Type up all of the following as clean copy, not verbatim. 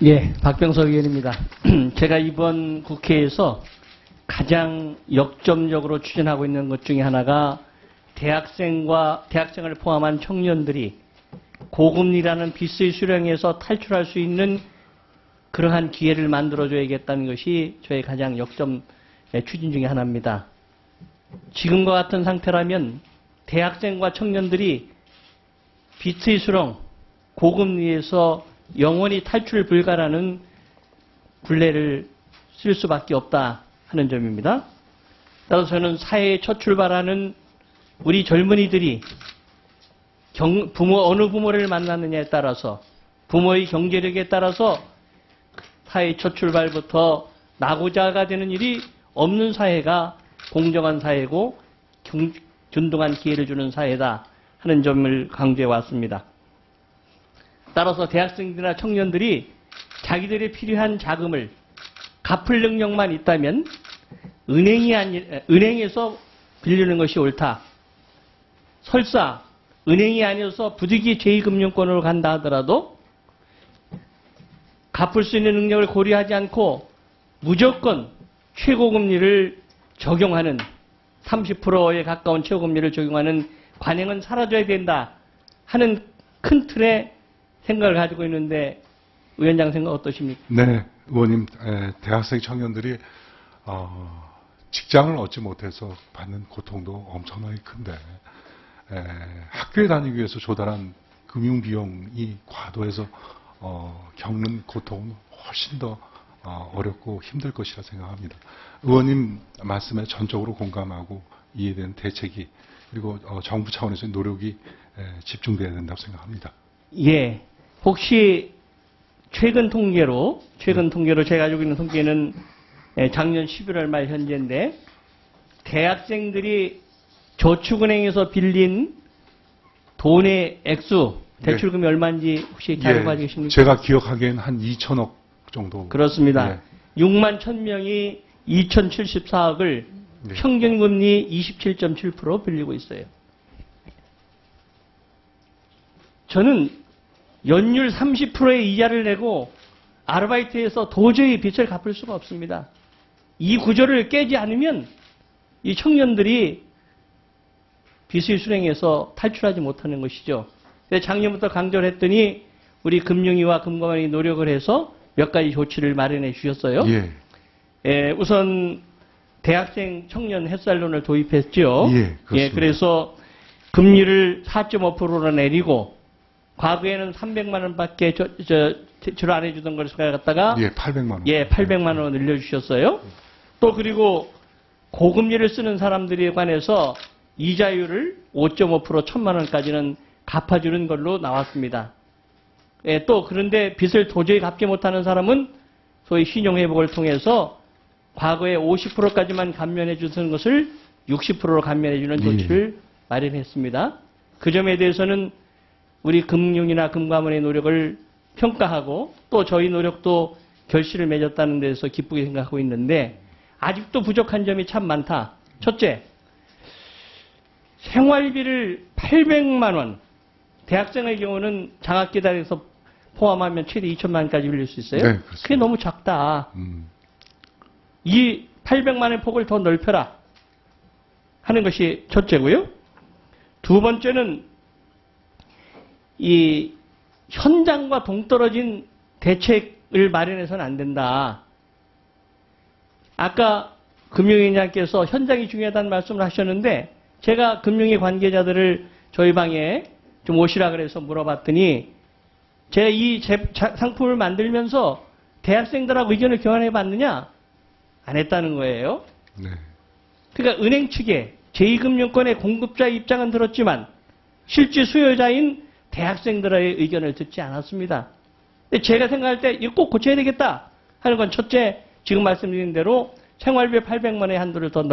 예, 박병석 의원입니다. 제가 이번 국회에서 가장 역점적으로 추진하고 있는 것 중에 하나가 대학생을 포함한 청년들이 고금리라는 빚의 수령에서 탈출할 수 있는 그러한 기회를 만들어줘야겠다는 것이 저의 가장 역점 추진 중에 하나입니다. 지금과 같은 상태라면 대학생과 청년들이 빚의 수령, 고금리에서 영원히 탈출 불가라는 굴레를 쓸 수밖에 없다 하는 점입니다. 따라서 저는 사회의 첫 출발하는 우리 젊은이들이 어느 부모를 만났느냐에 따라서 부모의 경제력에 따라서 사회의 첫 출발부터 낙오자가 되는 일이 없는 사회가 공정한 사회고 균등한 기회를 주는 사회다 하는 점을 강조해 왔습니다. 따라서 대학생들이나 청년들이 자기들이 필요한 자금을 갚을 능력만 있다면 은행에서 빌리는 것이 옳다. 설사 은행이 아니어서 부득이 제2금융권으로 간다 하더라도 갚을 수 있는 능력을 고려하지 않고 무조건 최고금리를 적용하는 30%에 가까운 최고금리를 적용하는 관행은 사라져야 된다 하는 큰 틀의 생각을 가지고 있는데 위원장 생각 어떠십니까? 네, 의원님, 대학생 청년들이 직장을 얻지 못해서 받는 고통도 엄청나게 큰데 학교에 다니기 위해서 조달한 금융비용이 과도해서 겪는 고통은 훨씬 더 어렵고 힘들 것이라 생각합니다. 의원님 말씀에 전적으로 공감하고 이해된 대책이 그리고 정부 차원에서의 노력이 집중돼야 된다고 생각합니다. 예, 혹시 최근 통계로 제가 가지고 있는 통계는 작년 11월 말 현재인데 대학생들이 저축은행에서 빌린 돈의 액수, 대출금이 얼마인지 혹시 자료 가지고 계십니까? 제가 기억하기에는 한 2천억 정도. 그렇습니다. 6만 1,000명이 2,074억을 평균금리 27.7% 빌리고 있어요. 저는 연율 30%의 이자를 내고 아르바이트해서 도저히 빚을 갚을 수가 없습니다. 이 구조를 깨지 않으면 이 청년들이 빚의 수령에서 탈출하지 못하는 것이죠. 그래서 작년부터 강조를 했더니 우리 금융위와 금감원이 노력을 해서 몇 가지 조치를 마련해 주셨어요. 우선 대학생 청년 햇살론을 도입했죠. 그래서 금리를 4.5%로 내리고 과거에는 300만 원밖에 대출 안 해주던 것을 갖다가 800만 원. 800만 원 늘려주셨어요. 또 그리고 고금리를 쓰는 사람들에 관해서 이자율을 5.5% 1,000만 원까지는 갚아주는 걸로 나왔습니다. 또 그런데 빚을 도저히 갚지 못하는 사람은 소위 신용회복을 통해서 과거에 50%까지만 감면해 주는 것을 60%로 감면해 주는 조치를 마련했습니다. 그 점에 대해서는 우리 금융이나 금감원의 노력을 평가하고 또 저희 노력도 결실을 맺었다는 데서 기쁘게 생각하고 있는데 아직도 부족한 점이 참 많다. 첫째, 생활비를 800만 원, 대학생의 경우는 장학기단에서 포함하면 최대 2천만 원까지 빌릴 수 있어요. 그게 너무 작다. 이 800만 원의 폭을 더 넓혀라 하는 것이 첫째고요. 두 번째는 이 현장과 동떨어진 대책을 마련해서는 안 된다. 아까 금융위원장께서 현장이 중요하다는 말씀을 하셨는데 제가 금융위 관계자들을 저희 방에 좀 오시라 그래서 물어봤더니 제가 이 상품을 만들면서 대학생들하고 의견을 교환해 봤느냐? 안 했다는 거예요. 그러니까 은행 측에 제2금융권의 공급자의 입장은 들었지만 실제 수요자인 대학생들의 의견을 듣지 않았습니다. 근데 제가 생각할 때 이거 꼭 고쳐야 되겠다 하는 건 첫째, 지금 말씀드린 대로 생활비 800만 원의 한도를 더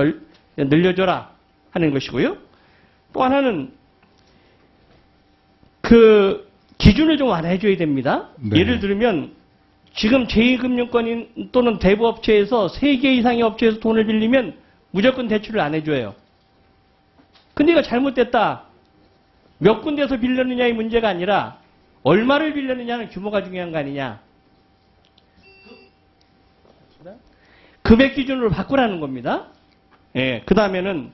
늘려줘라 하는 것이고요. 또 하나는 그 기준을 좀 완화해줘야 됩니다. 예를 들면 지금 제2금융권 또는 대부업체에서 3개 이상의 업체에서 돈을 빌리면 무조건 대출을 안 해줘요. 근데 이거 잘못됐다. 몇 군데서 빌렸느냐의 문제가 아니라 얼마를 빌렸느냐는 규모가 중요한 거 아니냐. 금액 기준으로 바꾸라는 겁니다. 예, 그 다음에는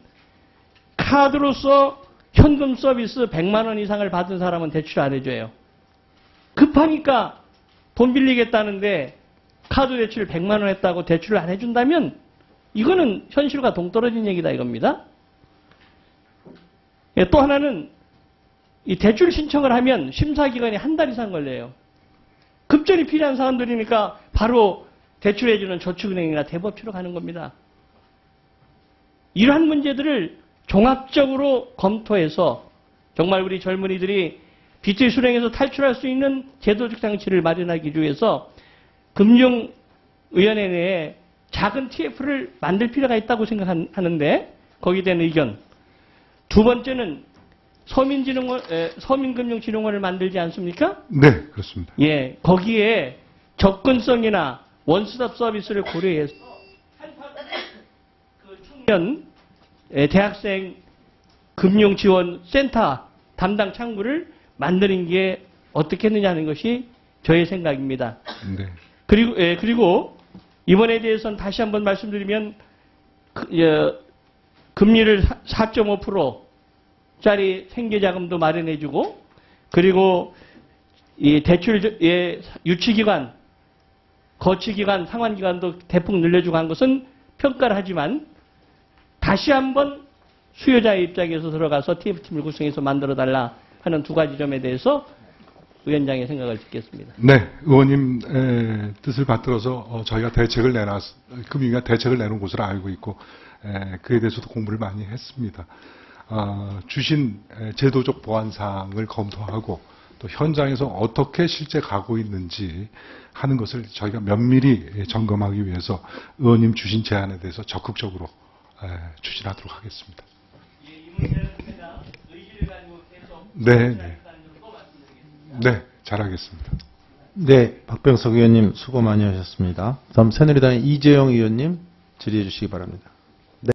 카드로서 현금 서비스 100만 원 이상을 받은 사람은 대출 안 해줘요. 급하니까 돈 빌리겠다는데 카드 대출 100만 원 했다고 대출을 안 해준다면 이거는 현실과 동떨어진 얘기다 이겁니다. 예, 또 하나는 이 대출 신청을 하면 심사기간이 한 달 이상 걸려요. 급전이 필요한 사람들이니까 바로 대출해주는 저축은행이나 대법치로 가는 겁니다. 이러한 문제들을 종합적으로 검토해서 정말 우리 젊은이들이 빚의 수령에서 탈출할 수 있는 제도적 장치를 마련하기 위해서 금융위원회 내에 작은 TF를 만들 필요가 있다고 생각하는데 거기에 대한 의견. 두 번째는 서민금융진흥원을 만들지 않습니까? 네, 그렇습니다. 예, 거기에 접근성이나 원스톱 서비스를 고려해서 그 청년 대학생 금융지원센터 담당 창구를 만드는 게 어떻겠느냐는 것이 저의 생각입니다. 네. 그리고 이번에 대해서는 다시 한번 말씀드리면 금리를 4.5%짜리 생계자금도 마련해주고 그리고 이 대출 유치기간, 거치기간, 상환기간도 대폭 늘려주고 한 것은 평가를 하지만 다시 한번 수요자의 입장에서 들어가서 TF팀을 구성해서 만들어달라 하는 두 가지 점에 대해서 위원장의 생각을 듣겠습니다. 네, 의원님 뜻을 받들어서 저희가 금융위가 대책을 내놓은 것으로 알고 있고 그에 대해서도 공부를 많이 했습니다. 주신 제도적 보완사항을 검토하고 또 현장에서 어떻게 실제 가고 있는지 하는 것을 저희가 면밀히 점검하기 위해서 의원님 주신 제안에 대해서 적극적으로 추진하도록 하겠습니다. 이 문제는 제가 의지를 가지고 계속 네, 네, 잘하겠습니다. 네, 박병석 의원님 수고 많이 하셨습니다. 다음 새누리당의 이재용 의원님 질의해 주시기 바랍니다.